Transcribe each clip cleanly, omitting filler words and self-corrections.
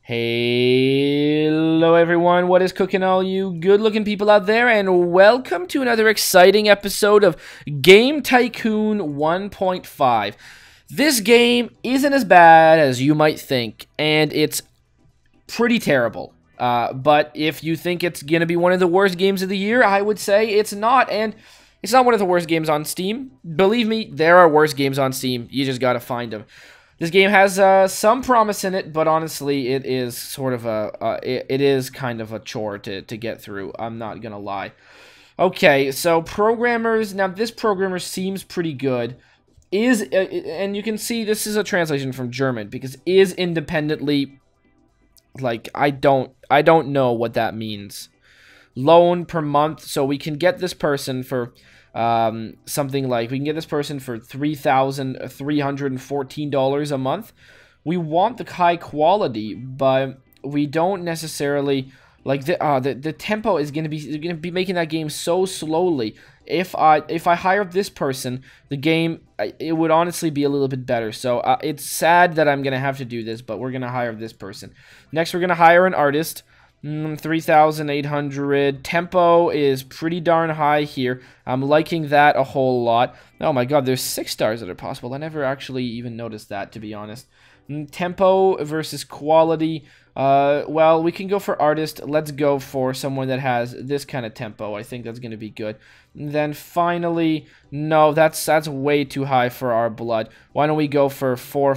Hello everyone, what is cooking all you good-looking people out there, and welcome to another exciting episode of Game Tycoon 1.5. This game isn't as bad as you might think, and it's pretty terrible. But if you think it's going to be one of the worst games of the year, I would say it's not, and it's not one of the worst games on Steam. Believe me, there are worse games on Steam, you just gotta find them. This game has some promise in it, but honestly, it is sort of it is kind of a chore to get through. I'm not gonna lie. Okay, so programmers. Now, this programmer seems pretty good. And you can see this is a translation from German because is independently. Like I don't know what that means. Loan per month, so we can get this person for. Something like we can get this person for $3,314 a month. We want the high quality, but we don't necessarily like the tempo is gonna be making that game so slowly. If I hire this person, the game it would honestly be a little bit better. So it's sad that I'm gonna have to do this, but we're gonna hire this person. Next, we're gonna hire an artist. 3,800. Tempo is pretty darn high here. I'm liking that a whole lot. Oh my god, there's 6 stars that are possible. I never actually even noticed that, to be honest. Tempo versus quality. Well, we can go for artist. Let's go for someone that has this kind of tempo. I think that's going to be good. And then finally, no, that's way too high for our blood. Why don't we go for 4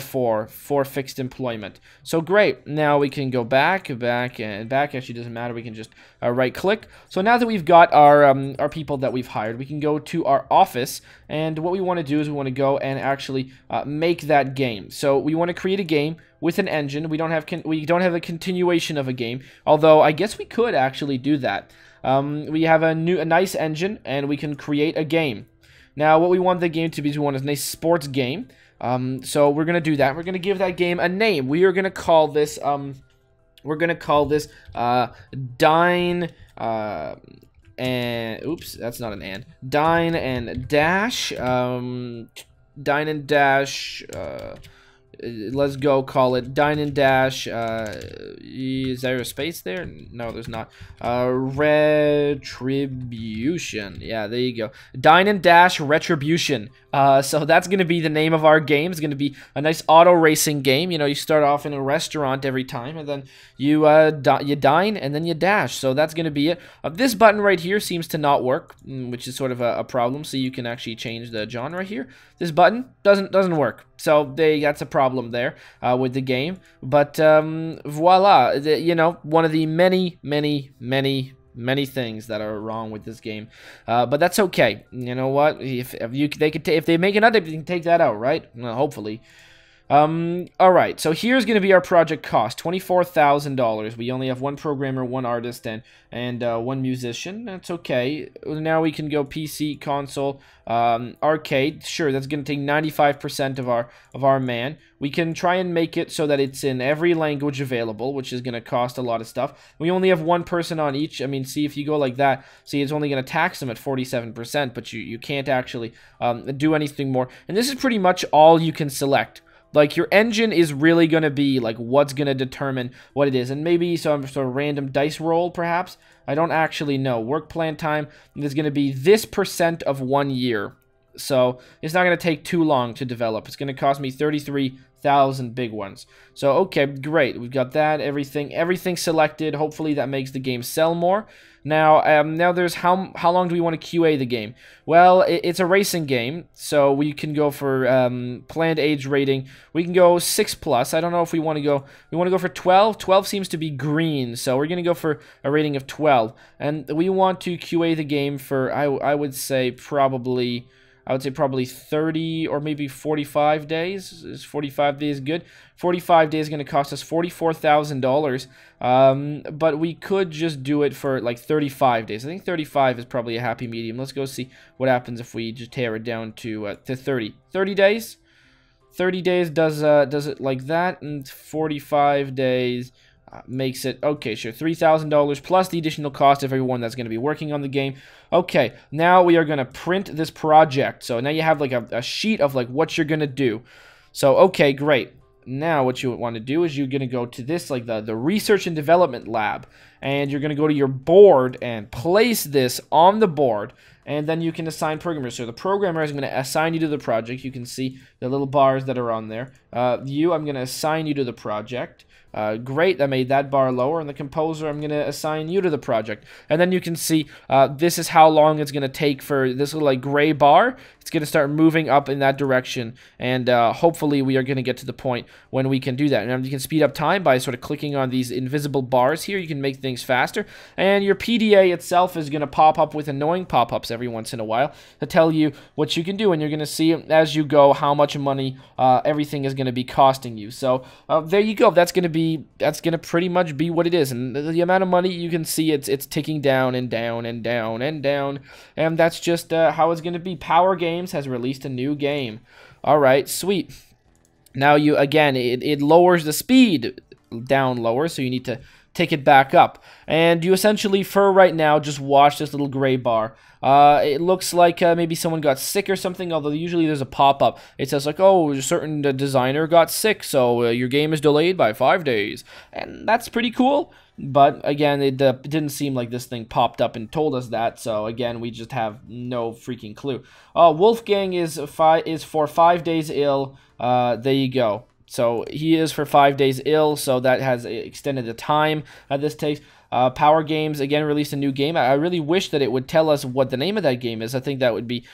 fixed employment? So great. Now we can go back, and back. Actually, doesn't matter. We can just right click. So now that we've got our people that we've hired, we can go to our office. And what we want to do is we want to go and actually make that game. So we want to create a game with an engine. We don't have a continuation of a game, although I guess we could actually do that. We have a nice engine, and we can create a game. Now, what we want the game to be is we want a nice sports game. So we're gonna do that. We're gonna give that game a name. We are gonna call this Dine. And oops, that's not an and. Dine and Dash. Dine and Dash. Let's go call it Dine and Dash. Is there a space there? No, there's not. Retribution. Yeah, there you go. Dine and Dash Retribution. So that's going to be the name of our game. It's going to be a nice auto racing game. You know, you start off in a restaurant every time, and then you dine, and then you dash. So that's going to be it. This button right here seems to not work, which is sort of a problem. So you can actually change the genre here. This button doesn't work. So that's a problem there with the game. But voila, you know, one of the many things that are wrong with this game, but that's okay. You know what? If they make another, they can take that out, right? Well, hopefully. All right. So here's going to be our project cost: $24,000. We only have one programmer, one artist, and one musician. That's okay. Now we can go PC, console, arcade. Sure, that's going to take 95% of our man. We can try and make it so that it's in every language available, which is going to cost a lot of stuff. We only have one person on each. I mean, see, if you go like that, see, it's only going to tax them at 47%, but you can't actually do anything more. And this is pretty much all you can select. Like, your engine is really going to be, like, what's going to determine what it is. And maybe some sort of random dice roll, perhaps? I don't actually know. Work plan time is going to be this % of 1 year. So, it's not going to take too long to develop. It's going to cost me 33,000 big ones. So, okay, great. We've got that, everything selected. Hopefully, that makes the game sell more. Now, now there's how long do we want to QA the game? Well, it's a racing game, so we can go for planned age rating. We can go 6+. I don't know if we want to go. We want to go for 12. 12 seems to be green, so we're gonna go for a rating of 12. And we want to QA the game for I would say probably 30 or maybe 45 days. Is 45 days good? 45 days is going to cost us $44,000. But we could just do it for like 35 days. I think 35 is probably a happy medium. Let's go see what happens if we just tear it down to 30. 30 days? 30 days does it like that, and 45 days makes it, okay, sure, $3,000 plus the additional cost of everyone that's going to be working on the game. Okay, now we are going to print this project. So now you have like a sheet of like what you're going to do. So, okay, great. now what you want to do is you're going to go to this, like the research and development lab, and you're going to go to your board and place this on the board, and then you can assign programmers. So the programmer is going to assign you to the project. You can see the little bars that are on there. I'm going to assign you to the project. Great, I made that bar lower, and the composer, I'm going to assign you to the project. And then you can see this is how long it's going to take for this little like gray bar. It's going to start moving up in that direction, and hopefully we are going to get to the point when we can do that. And you can speed up time by sort of clicking on these invisible bars here. You can make things faster, and your PDA itself is going to pop up with annoying pop-ups every once in a while to tell you what you can do, and you're going to see as you go how much money everything is going to be costing you. So there you go. That's going to pretty much be what it is, and the amount of money you can see it's ticking down and down and down and down, and that's just how it's going to be. Power Games has released a new game. All right, sweet. Now you again, it lowers the speed down lower, so you need to take it back up, and you essentially for right now just watch this little gray bar. It looks like maybe someone got sick or something, although usually there's a pop-up. It says like, oh, a certain designer got sick, so your game is delayed by 5 days, and that's pretty cool. But again, it didn't seem like this thing popped up and told us that, so again, we just have no freaking clue. Wolfgang is for 5 days ill. There you go. So he is for 5 days ill, so that has extended the time this takes. Power Games, again, released a new game. I really wish that it would tell us what the name of that game is. I think that would be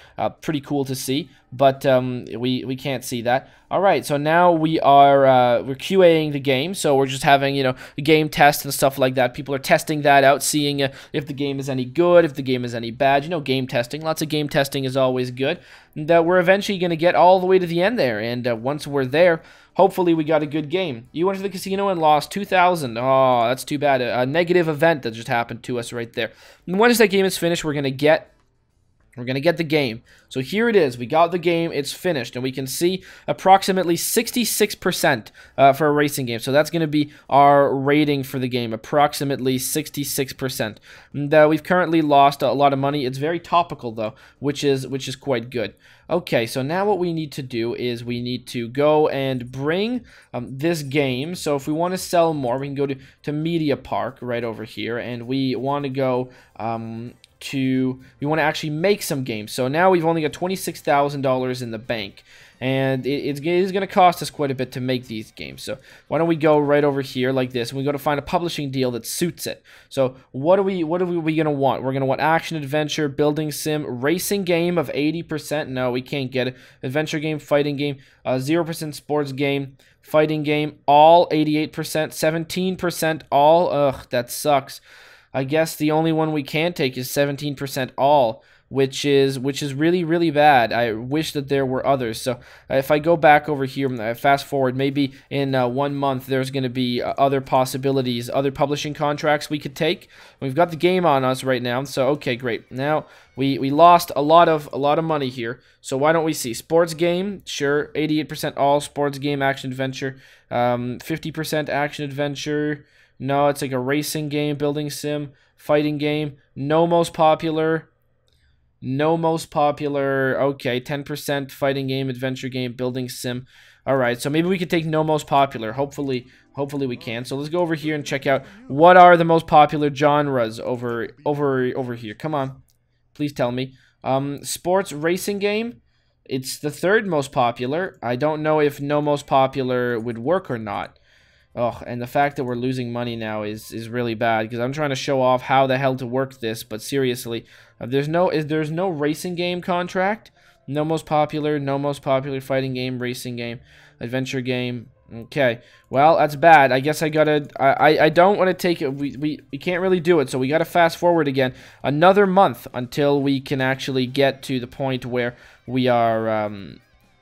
pretty cool to see, but we can't see that. All right, so now we're QAing the game, so we're just having, game tests and stuff like that. People are testing that out, seeing if the game is any good, if the game is any bad. Game testing. Lots of game testing is always good. And we're eventually going to get all the way to the end there, and once we're there, hopefully we got a good game. You went to the casino and lost 2,000. Oh, that's too bad. A negative event that just happened to us right there. And once that game is finished, we're gonna get the game. So here it is. We got the game. It's finished, and we can see approximately 66% for a racing game. So that's going to be our rating for the game, approximately 66%. And we've currently lost a lot of money. It's very topical though, which is quite good. Okay, so now what we need to do is we need to go and bring this game. So if we want to sell more, we can go to Media Park right over here, and we want to go we want to actually make some games. So now we've only got $26,000 in the bank, and it is going to cost us quite a bit to make these games. So why don't we go right over here like this, and we go to find a publishing deal that suits it. So what are we going to want? We're going to want action, adventure, building sim, racing game of 80%. No, we can't get it. Adventure game, fighting game, 0% sports game, fighting game, all 88%, 17% all. Ugh, that sucks. I guess the only one we can take is 17% all, which is really, really bad. I wish that there were others. So if I go back over here, fast forward, maybe in 1 month there's going to be other possibilities, other publishing contracts we could take. We've got the game on us right now, so okay, great. Now we lost a lot of money here. So why don't we see sports game? Sure, 88% all sports game, action adventure, 50% action adventure. No, it's like a racing game, building sim, fighting game. No most popular. No most popular. Okay, 10% fighting game, adventure game, building sim. All right, so maybe we could take no most popular. Hopefully we can. So let's go over here and check out what are the most popular genres over here. Come on, please tell me. Sports racing game. It's the third most popular. I don't know if no most popular would work or not. Oh, and the fact that we're losing money now is really bad, because I'm trying to show off how the hell to work this, but seriously, there's no racing game contract. No most popular fighting game, racing game, adventure game. Okay, well, that's bad. I guess I don't want to take it. We can't really do it, so we gotta fast forward again another month until we can actually get to the point where we are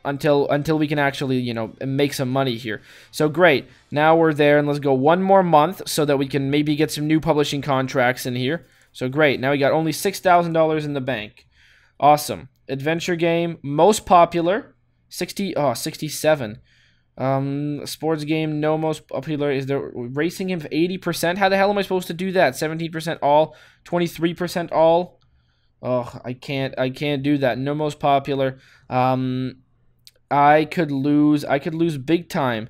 until we can actually, make some money here. So great. Now we're there, and let's go 1 more month so that we can maybe get some new publishing contracts in here. So great. Now we got only $6,000 in the bank. Awesome. Adventure game, most popular, 67. Sports game, no most popular. Is there racing game of 80%? How the hell am I supposed to do that? 17% all, 23% all. Oh, I can't do that. No most popular. I could lose big time.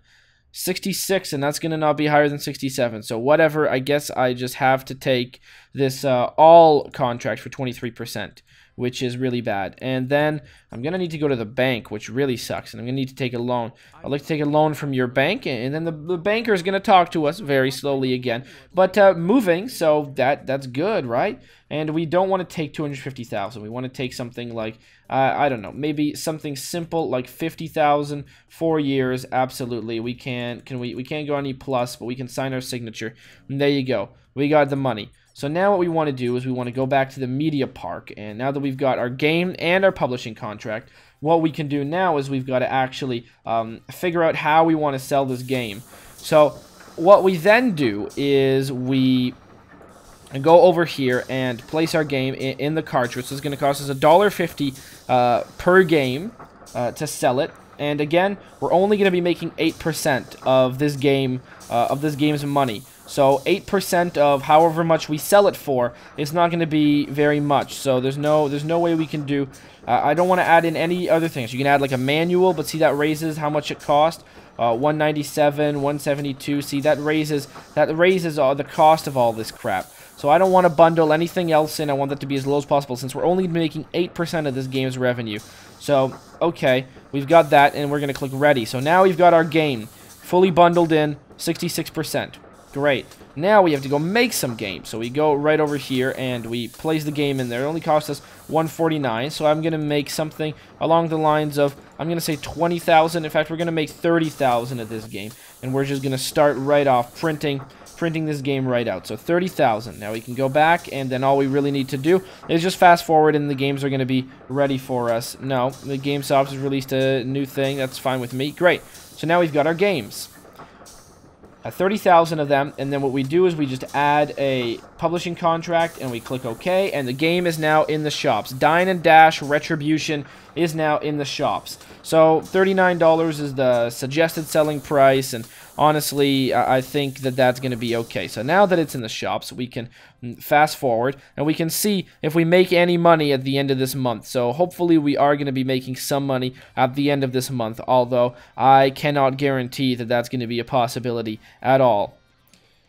66, and that's going to not be higher than 67. So whatever, I guess I just have to take this all contract for 23%, which is really bad. And then I'm going to need to go to the bank, which really sucks, and I'm going to need to take a loan. I'd like to take a loan from your bank, and then the banker is going to talk to us very slowly again. But moving, so that's good, right? And we don't want to take 250,000. We want to take something like, I don't know, maybe something simple like 50,000, 4 years. Absolutely, we can't go any plus, but we can sign our signature. And there you go. We got the money. So now what we want to do is we want to go back to the media park, and now that we've got our game and our publishing contract, what we can do now is we've got to actually figure out how we want to sell this game. So what we then do is we go over here and place our game in the cartridge. This is going to cost us $1.50 per game to sell it. And again, we're only going to be making 8% of this game's money. So 8% of however much we sell it for is not going to be very much. So there's no way we can do. I don't want to add in any other things. You can add like a manual, but see that raises how much it costs. 197, 172. See that raises the cost of all this crap. So I don't want to bundle anything else in. I want that to be as low as possible since we're only making 8% of this game's revenue. So, okay, we've got that, and we're going to click ready. So now we've got our game fully bundled in, 66%. Great. Now we have to go make some games. So we go right over here, and we place the game in there. It only costs us $149, so I'm going to make something along the lines of, I'm going to say 20,000. In fact, we're going to make 30,000 of this game, and we're just going to start right off printing this game right out. So 30,000. Now we can go back, and then all we really need to do is just fast forward, and the games are going to be ready for us. No, the GameStop has released a new thing. That's fine with me. Great. So now we've got our games. 30,000 of them, and then what we do is we just add a publishing contract, and we click OK, and the game is now in the shops. Dine and Dash Retribution is now in the shops. So $39 is the suggested selling price, and honestly, I think that that's going to be okay. So now that it's in the shops, we can fast forward, and we can see if we make any money at the end of this month. So hopefully we are going to be making some money at the end of this month, although I cannot guarantee that that's going to be a possibility at all.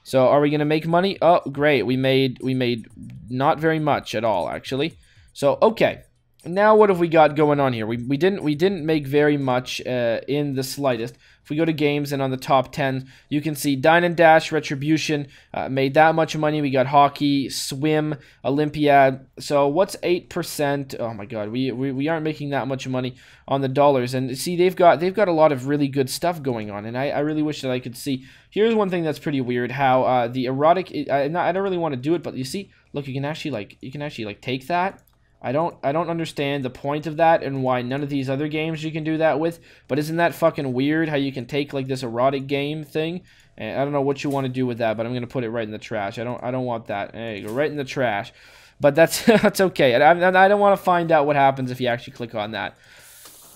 So are we going to make money? Oh, great. We made not very much at all, actually. So, okay. Now what have we got going on here? We didn't make very much in the slightest. If we go to games and on the top 10, you can see Dine and Dash Retribution made that much money. We got hockey, swim, Olympiad. So what's 8%? Oh my God, we aren't making that much money on the dollars. And see, they've got a lot of really good stuff going on, and I really wish that I could see. Here's one thing that's pretty weird: how the erotic. I don't really want to do it, but you see, look, you can actually take that. I don't understand the point of that and why none of these other games you can do that with. But isn't that fucking weird how you can take like this erotic game thing? And I don't know what you want to do with that, but I'm gonna put it right in the trash. I don't want that. There you go, right in the trash. But that's that's okay. I don't want to find out what happens if you actually click on that.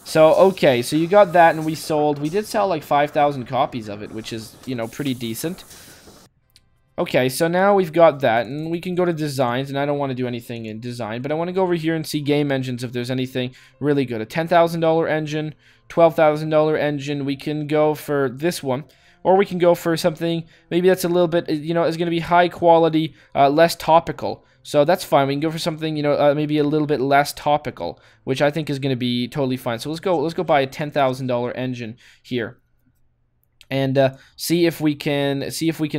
So okay, so you got that, and we did sell like 5,000 copies of it, which is, you know, pretty decent. Okay, so now we've got that, and we can go to designs, and I don't want to do anything in design, but I want to go over here and see game engines if there's anything really good. A $10,000 engine, $12,000 engine. We can go for this one, or we can go for something maybe that's a little bit, you know, is going to be high quality, less topical. So that's fine. We can go for something, you know, maybe a little bit less topical, which I think is going to be totally fine. So let's go buy a $10,000 engine here. And see if we can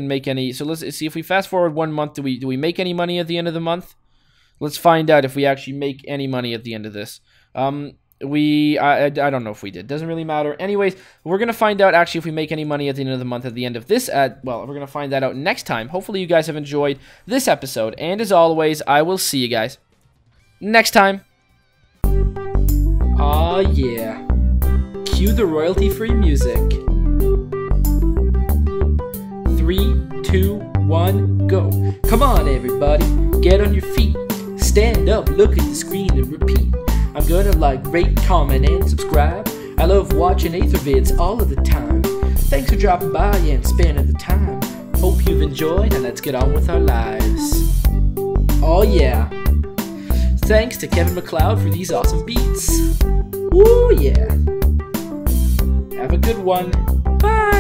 make any. So let's see if we fast forward 1 month. Do we make any money at the end of the month? Let's find out if we actually make any money at the end of this. I don't know if we did. Doesn't really matter. Anyways, we're gonna find out actually if we make any money at the end of the month. At the end of this, well, we're gonna find that out next time. Hopefully, you guys have enjoyed this episode. And as always, I will see you guys next time. Aw, yeah. Cue the royalty-free music. 3, 2, 1, go. Come on, everybody, get on your feet. Stand up, look at the screen, and repeat. I'm gonna like, rate, comment, and subscribe. I love watching Athervids all of the time. Thanks for dropping by and spending the time. Hope you've enjoyed, and let's get on with our lives. Oh yeah. Thanks to Kevin MacLeod for these awesome beats. Woo yeah. Have a good one. Bye.